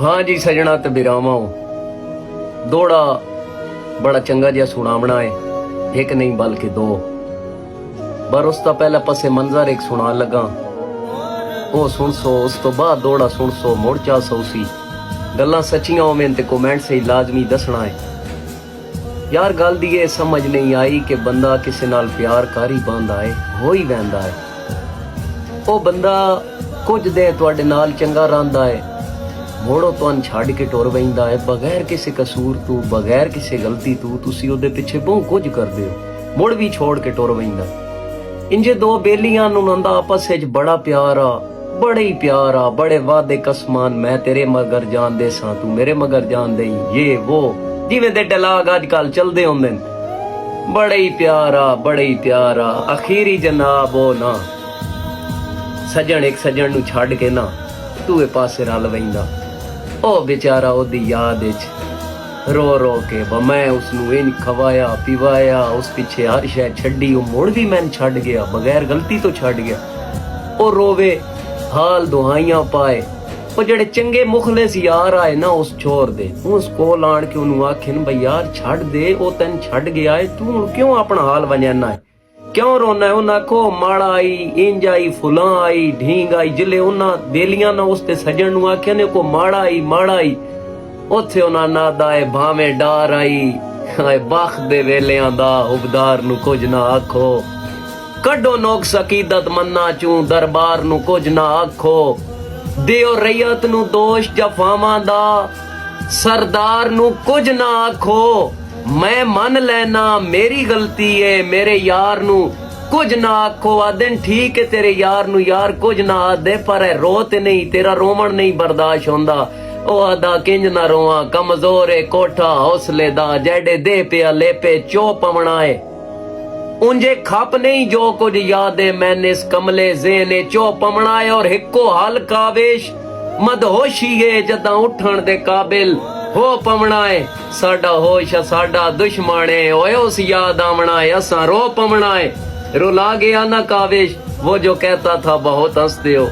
हाँ जी सजना ते बिरामा दौड़ा बड़ा चंगा जिहा सुनावना है, एक नहीं बल्कि दो। पर उस तो पहले पसे मंजर एक सुना लगा, ओ सुन सो। उस तो बाद दौड़ा सुन सो, मुड़ चा सो सी गल्लां सच्चियां होवें ते कमेंट से लाजमी दसना है। यार गल दी ये समझ नहीं आई कि बंदा किसी नाल प्यार कर ही पांदा है, हो ही वैंदा है। ओ बंदा कुछ दे तुहाडे नाल चंगा रहिंदा है, मोड़ो तुहान छड़ के टुर वैंदा है बगैर किसी कसूर तू, बगैर किसी गलती तू। तुसी ओदे पिछे बहुत कुछ करदे हो, मुड़ भी छोड़ के टुर वैंदा। इंजे दो बेलियां नूं नंदा आपस विच बड़ा प्यार आ, बड़े ही प्यार आ, बड़े वादे कसमान, मैं तेरे मगर जान दे सां तू मेरे मगर जान दे, ये वो जिवें दे डलाग अजकल चलदे हुंदे ने। बड़े ही प्यार आ, बड़े ही प्यार आ। अखीरी जनाब ओ ना सजन एक सजन नूं छड्ड के ना दूए पासे रल वैंदा। ओ बेचारा ओदी याद विच रो रो के मैं उसनू इंज खवाया पिवाया, उस पिछे हर शय छड्डी, ओ मुड़ भी मैन छड्ड गया, बगैर गलती तो छड्ड गया। ओ रोवे हाल दुहाइयां पाए। ओ जेड़े चंगे मुखलिस यार आए ना उस छोर दे, उस कोल आण के ओनू आखन बई यार छड्ड दे, ओ तैन छड्ड गया है, तू हुण क्यों अपना हाल वजाना है, क्यों रोना है। उन्हें आखो माड़ा आई, इंज आई, फुलां आई, ढींग आई। जिले उन्हें बेलियां ना उसते सजन नू आख्या ने को माड़ा आई माड़ा आई, उथे उन्हें नादा है भावें डार आई। बख दे वेलियां दा उबदार नू कुछ ना आखो, कड्डो नोक्स अकीदत मन्ना चू दरबार नू कुछ ना आखो। दियो रैयत नू दोष जफावां दा सरदार नू कुछ ना आखो। मैं मन लेना मेरी गलती है, मेरे यार नू कुछ ना आखो। आदन ठीक है तेरे यार नू यार कुछ ना आदे, पर रोते नहीं, तेरा रोमन नहीं बर्दाश्त होंदा। ओ आदा किंज ना रोवां, कमजोर है कोठा हौसले दा, जेडे दे पिया लेपे चो पवना है। उंजे खप नहीं जो कुछ याद है, मैंने इस कमले ज़ेने चो पवना है। और हिक्को हल कावेश मदहोशी है, जदा उठण दे काबिल हो पवना है। साडा होश साडा दुश्मन है, ओए उस याद आवना है, असा रो पवना है। रुला गया ना कावेश वो जो कहता था बहुत हंसते हो।